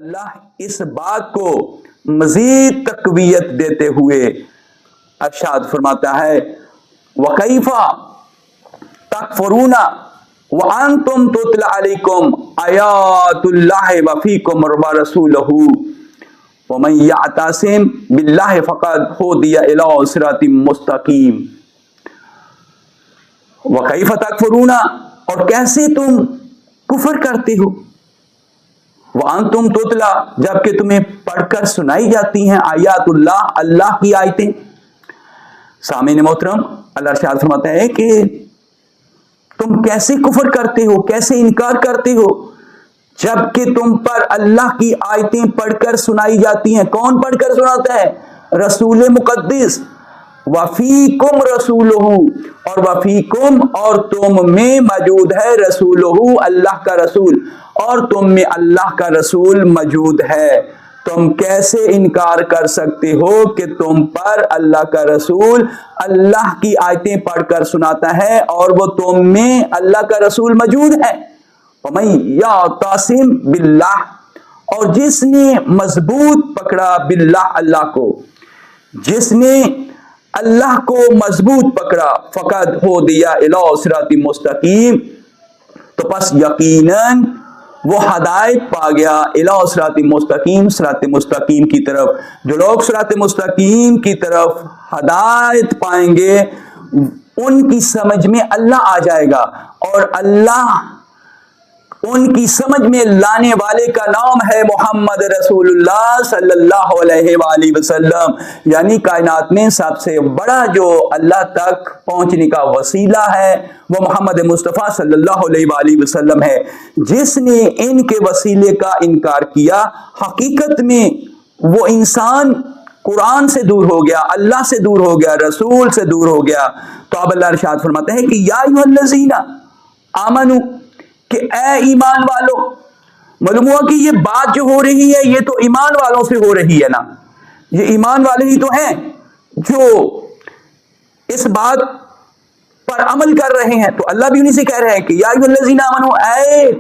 اللہ اس بات کو مزید تقویت دیتے ہوئے ارشاد فرماتا ہے وَكَيْفَ تَكْفُرُونَ وَأَنْتُمْ تُتْلَى عَلَيْكُمْ آيَاتُ اللَّهِ وَفِيكُمْ رَسُولُهُ وَمَنْ يَعْتَصِمْ بِاللَّهِ فَقَدْ هُدِيَ إِلَىٰ صِرَاطٍ مُسْتَقِيمٍ۔ وَكَيْفَ تَكْفُرُونَ، اور کیسے تم کفر کرتے ہو، وَأَنْتُمْ تُتْلَى، جبکہ تمہیں پڑھ کر سنائی جاتی ہیں آیات اللہ، اللہ کی آیتیں۔ سامعین محترم، اللہ ارشاد فرماتا ہے کہ تم کیسے کفر کرتے ہو، کیسے انکار کرتے ہو، جبکہ تم پر اللہ کی آیتیں پڑھ کر سنائی جاتی ہیں۔ کون پڑھ کر سناتا ہے؟ رسول مقدس۔ وَفِيكُمْ رَسُولُهُ، اور وَفِيكُمْ، اور تم میں موجود ہے رسولہ، اللہ کا رسول، اور تم میں اللہ کا رسول موجود ہے۔ تم کیسے انکار کر سکتے ہو کہ تم پر اللہ کا رسول اللہ کی آیتیں پڑھ کر سناتا ہے اور وہ تم میں اللہ کا رسول موجود ہے۔ وَمَن يَعْتَصِم بِاللَّهِ، اور جس نے مضبوط پکڑا باللہ، اللہ کو، جس نے اللہ کو مضبوط پکڑا، فقد ہدی الی صراط مستقیم، تو پس یقیناً وہ ہدایت پا گیا الی صراط مستقیم، صراط مستقیم کی طرف۔ جو لوگ صراط مستقیم کی طرف ہدایت پائیں گے ان کی سمجھ میں اللہ آ جائے گا، اور اللہ ان کی سمجھ میں لانے والے کا نام ہے محمد رسول اللہ صلی اللہ علیہ وآلہ وسلم، یعنی کائنات میں سب سے بڑا جو اللہ تک پہنچنے کا وسیلہ ہے وہ محمد مصطفیٰ صلی اللہ علیہ وآلہ وسلم ہے۔ جس نے ان کے وسیلے کا انکار کیا، حقیقت میں وہ انسان قرآن سے دور ہو گیا، اللہ سے دور ہو گیا، رسول سے دور ہو گیا۔ تو اب اللہ ارشاد فرماتے ہیں کہ یا ایھا الذین آمنوا، کہ اے ایمان والو۔ معلوم ہوا کہ یہ بات جو ہو رہی ہے یہ تو ایمان والوں سے ہو رہی ہے نا، یہ ایمان والے ہی تو ہیں جو اس بات پر عمل کر رہے ہیں، تو اللہ بھی انہیں سے کہہ رہے ہیں کہ یا ایھا الذین آمنوا، اے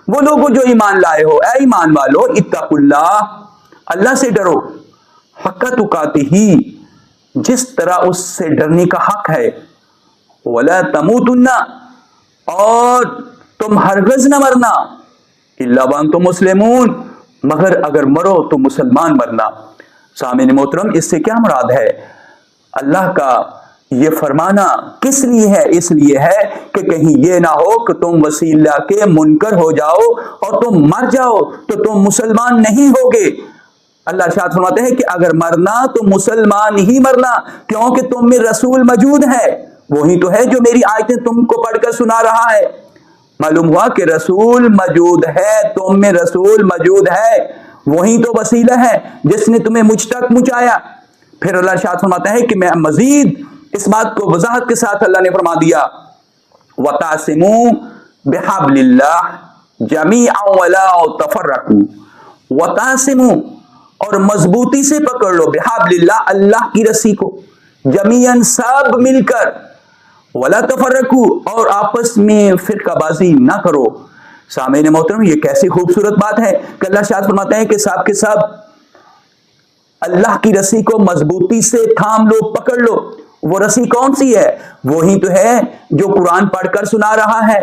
وہ لوگ جو ایمان لائے ہو، اے ایمان والو، اتقوا اللہ، اللہ سے ڈرو، حق تقاتہ، جس طرح اس سے ڈرنے کا حق ہے، ولا تموتن، اور تم ہرگز نہ مرنا، الا وانتم مسلمون، مگر اگر مرو تو مسلمان مرنا۔ سامعین محترم، اس سے کیا مراد ہے؟ اللہ کا یہ فرمانا کس لیے ہے؟ اس لیے ہے کہ کہیں یہ نہ ہو کہ تم وسیلہ کے منکر ہو جاؤ اور تم مر جاؤ تو تم مسلمان نہیں ہوگے۔ اللہ ارشاد فرماتے ہیں کہ اگر مرنا تو مسلمان ہی مرنا، کیونکہ تم میں رسول موجود ہے، وہی تو ہے جو میری آیتیں تم کو پڑھ کر سنا رہا ہے۔ معلوم ہوا کہ رسول موجود ہے، تم میں رسول موجود ہے، وہی تو وسیلہ ہے جس نے تمہیں مجھ تک پہنچایا۔ پھر اللہ ارشاد فرماتا ہے کہ میں مزید اس بات کو وضاحت کے ساتھ اللہ نے فرما دیا وَتَعْصِمُوا بِحَبْلِ اللَّهِ جَمِيعًا وَلَا تَفَرَّقُوا، وَتَعْصِمُوا، اور مضبوطی سے پکڑ لو، بِحَبْلِ اللَّهِ، اللہ کی رسی کو، جمیعاً سب مل کر، ولا تفرقوا، اور آپس میں فرقہ بازی نہ کرو۔ سامعین محترم، یہ کیسی خوبصورت بات ہے کہ اللہ شاد فرماتے ہیں کہ سب کے سب اللہ کی رسی کو مضبوطی سے تھام لو، پکڑ لو۔ وہ رسی کون سی ہے؟ وہی تو ہے جو قرآن پڑھ کر سنا رہا ہے،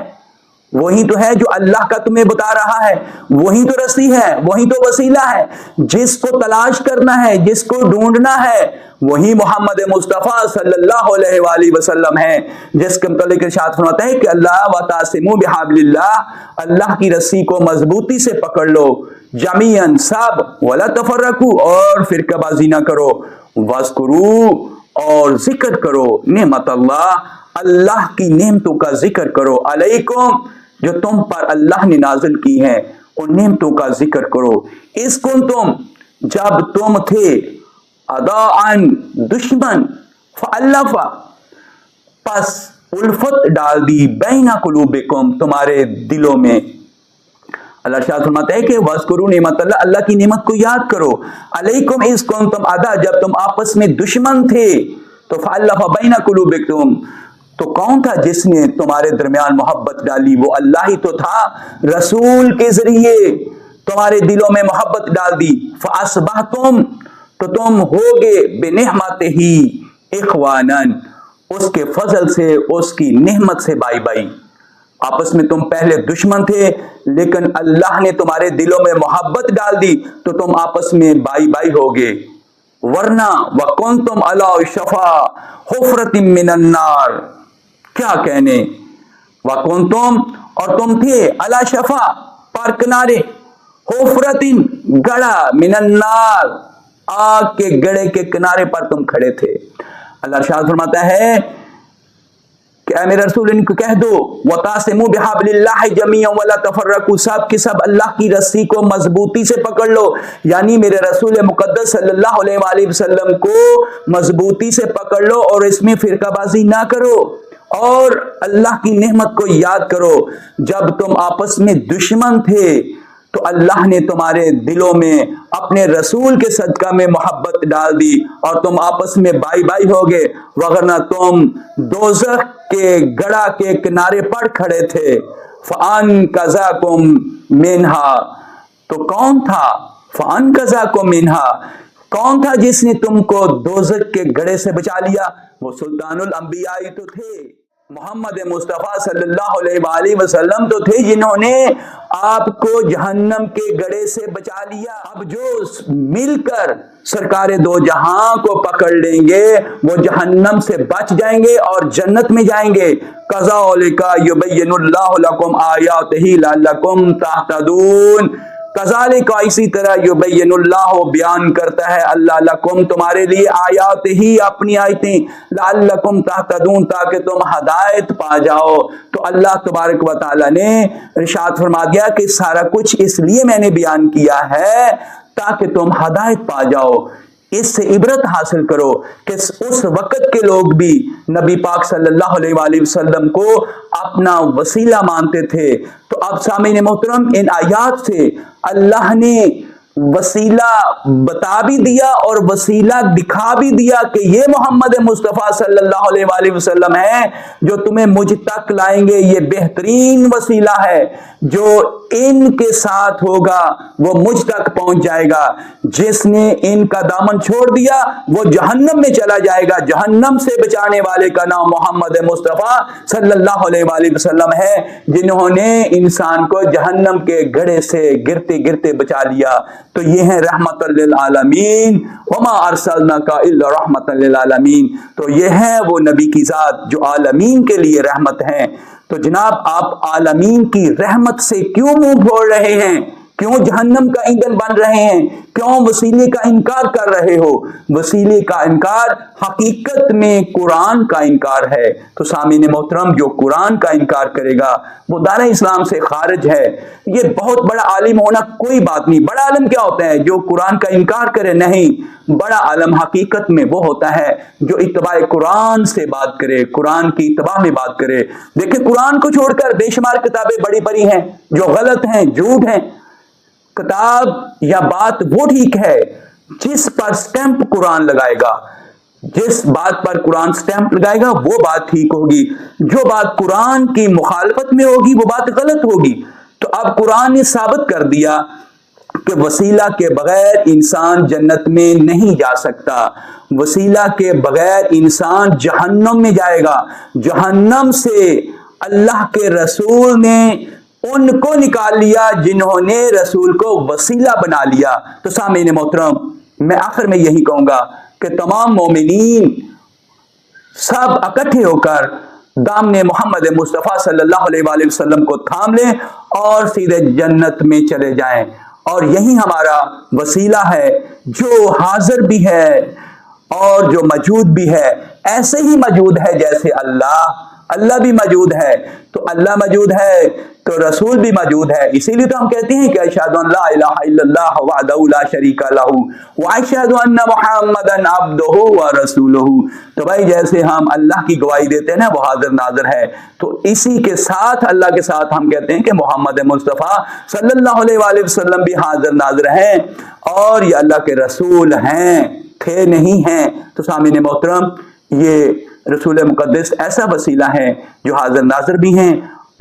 وہی تو ہے جو اللہ کا تمہیں بتا رہا ہے، وہی تو رسی ہے، وہی تو وسیلہ ہے۔ جس کو تلاش کرنا ہے، جس کو ڈھونڈنا ہے، وہی محمد مصطفیٰ صلی اللہ علیہ وآلہ وسلم ہے، جس کے متعلق ارشاد فرماتا ہے کہ اللہ وَتَعْصِمُوا بِحَبْلِ اللَّهِ، اللہ کی رسی کو مضبوطی سے پکڑ لو، جمیعاً سب، وَلَا تَفَرَّقُوا، اور فرقہ بازی نہ کرو، وَاذْكُرُوا، اور ذکر کرو، نعمت اللہ، اللہ کی نعمتوں کا ذکر کرو، علیکم، جو تم پر اللہ نے نازل کی ہیں، ان نعمتوں کا ذکر کرو، اس کنتم، جب تم تھے، اعداءً، دشمن، فألف، پس الفت ڈال دی، بین قلوبکم، تمہارے دلوں میں۔ اللہ ارشاد فرماتا ہے کہ وَاذْكُرُوا نعمت اللہ، اللہ کی نعمت کو یاد کرو، علیکم اذ کنتم اعداء، جب تم آپس میں دشمن تھے، تو فألف بین قلوبکم، تو کون تھا جس نے تمہارے درمیان محبت ڈالی؟ وہ اللہ ہی تو تھا، رسول کے ذریعے तुम्हारे दिलों में मोहब्बत डाल दी, फ़अस्बहतुम, तो तुम होगे बिनिहमतिही इख्वानन, उसके फजल से, उसकी नेमत से भाई भाई। आपस में तुम पहले दुश्मन थे, लेकिन अल्लाह ने तुम्हारे दिलों में मोहब्बत डाल दी तो तुम आपस में भाई भाई होगे। वरना वकुंतुम अला शफा हुफरतिम मिनन नार, क्या कहने, वकुंतुम, और तुम थे, अला शफा, पार किनारे, हुफरतिन, गड़ा, मिनन नार, आग के गड़े के किनारे पर तुम खड़े थे। अल्लाह इरशाद फरमाता है कि ऐ मेरे रसूल इनको कह दो, वतासिमु बिहाब्लिल्लाहि जमीअन वला तफर्रकू, सब के सब अल्लाह की रस्सी को मजबूती से पकड़ लो, यानी मेरे रसूल मुकद्दस सल्लल्लाहु अलैहि वसल्लम को मजबूती से पकड़ लो और इसमें फिरकाबाजी ना करो और अल्लाह की नेमत को याद करो। जब तुम आपस में दुश्मन थे तो अल्लाह ने तुम्हारे दिलों में अपने रसूल के सदका में मोहब्बत डाल दी और तुम आपस में भाई भाई हो गए, वगरना तुम दोज़ख के गड़ा के किनारे पर खड़े थे। फ़अन कज़ाकुम मिन्हा, तो कौन था, फ़अन कज़ाकुम मिन्हा, कौन था जिसने तुमको दोज़ख के गड़े से बचा लिया? वो सुल्तानुल अंबिया ही तो थे, मोहम्मद मुस्तफ़ा सल्लल्लाहु अलैहि वसल्लम तो थे जिन्होंने आपको जहन्नम के गड़े से बचा लिया। अब जो मिलकर सरकारे दो जहां को पकड़ लेंगे वो जहन्नम से बच जाएंगे और जन्नत में जाएंगे। कज़ालिका युबय्यिनुल्लाहु लकुम आयातिही लअल्लकुम तहतदून, कज़ालिका, इसी तरह युबय्यिनुल्लाहु, बयान करता है अल्लाह, लकुम, तुम्हारे लिए, आयात ही, अपनी आयतें, लअल्लकुम तहतदून, ताकि तुम हदायत पा जाओ। तो अल्लाह तबारक व तआला ने इरशाद फरमा दिया कि सारा कुछ इसलिए मैंने बयान किया है ताकि तुम हदायत पा जाओ। इससे इबरत हासिल करो कि उस वक्त के लोग भी नबी पाक सल्लल्लाहु अलैहि वसल्लम को अपना वसीला मानते थे। तो अब सामीन मोहतरम, इन आयात से अल्लाह ने वसीला बता भी दिया और वसीला दिखा भी दिया कि ये मोहम्मद मुस्तफ़ा सल्लल्लाहु अलैहि वसल्लम है जो तुम्हें मुझ तक लाएंगे। ये बेहतरीन वसीला है, जो इनके साथ होगा वो मुझ तक पहुंच जाएगा। जिसने इनका दामन छोड़ दिया वो जहन्नम में चला जाएगा। जहन्नम से बचाने वाले का नाम मोहम्मद मुस्तफ़ा सल्लल्लाहु अलैहि वसल्लम है, जिन्होंने इंसान को जहन्नम के गड़े से गिरते गिरते बचा लिया। तो ये है रहमतल लिल आलमीन, वमा अरसलनाका इल्ला रहमतल लिल आलमीन। तो ये है वो नबी की जात जो आलमीन के लिए रहमत है। तो जनाब, आप आलमीन की रहमत से क्यों मुंह मोड़ रहे हैं? क्यों जहन्नम का ईंधन बन रहे हैं? क्यों वसीले का इनकार कर रहे हो? वसीले का इनकार हकीकत में कुरान का इनकार है। तो सामीन मोहतरम, जो कुरान का इनकार करेगा वो दायरा इस्लाम से खारिज है। ये बहुत बड़ा आलिम होना कोई बात नहीं। बड़ा आलिम क्या होता है? जो कुरान का इनकार करे। नहीं, बड़ा आलिम हकीकत में वो होता है जो इत्तबा कुरान से बात करे, कुरान की इत्तबा में बात करे। देखिए, कुरान को छोड़कर बेशुमार किताबें बड़ी बड़ी हैं जो गलत हैं, झूठ हैं। किताब या बात वो ठीक है जिस पर स्टैंप कुरान लगाएगा, जिस बात पर कुरान स्टैंप लगाएगा वो बात ठीक होगी। जो बात कुरान की मुखालफत में होगी वो बात गलत होगी। तो अब कुरान ने साबित कर दिया कि वसीला के बगैर इंसान जन्नत में नहीं जा सकता। वसीला के बगैर इंसान जहन्नम में जाएगा। जहन्नम से अल्लाह के रसूल ने उनको निकाल लिया जिन्होंने रसूल को वसीला बना लिया। तो सामीन मोहतरम, मैं आखिर में यही कहूंगा कि तमाम मोमिनीन सब इकट्ठे होकर दामने मोहम्मद मुस्तफ़ा सल्लल्लाहु अलैहि वसल्लम को थाम लें और सीधे जन्नत में चले जाएं। और यही हमारा वसीला है जो हाजिर भी है और जो मौजूद भी है। ऐसे ही मौजूद है जैसे अल्लाह भी मौजूद है। तो अल्लाह मौजूद है तो रसूल भी मौजूद है। इसीलिए तो हम कहते हैं कि अशहदु अन ला इलाहा इल्लल्लाह वहदहु ला शरीका लहू व अशहदु अन्ना मुहम्मदन अब्दुहु व रसूलुहु। तो भाई, जैसे हम अल्लाह की गवाही देते हैं ना, वो हाजिर नाजिर है, तो इसी के साथ अल्लाह के साथ हम कहते हैं कि मोहम्मद मुस्तफ़ा सल्लल्लाहु अलैहि वसल्लम भी हाजिर नाजिर हैं और ये अल्लाह के रसूल हैं, थे नहीं हैं। तो सामीन मोहतरम, ये रसूल मुक़द्दस ऐसा वसीला है जो हाजिर नाजिर भी हैं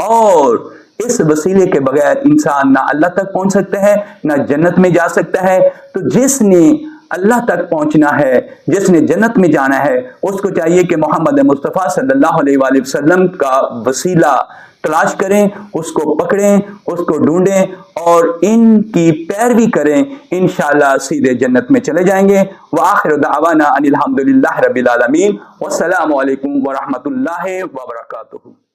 और اس وسیلے کے بغیر انسان نہ اللہ تک پہنچ سکتا ہے نہ جنت میں جا سکتا ہے۔ تو جس نے اللہ تک پہنچنا ہے، جس نے جنت میں جانا ہے، اس کو چاہیے کہ محمد مصطفیٰ صلی اللہ علیہ وآلہ وسلم کا وسیلہ تلاش کریں، اس کو پکڑیں، اس کو ڈھونڈیں اور ان کی پیروی کریں، انشاءاللہ سیدھے جنت میں چلے جائیں گے۔ وآخر دعوانا ان الحمدللہ رب العالمین، والسلام علیکم ورحمۃ اللہ وبرکاتہ۔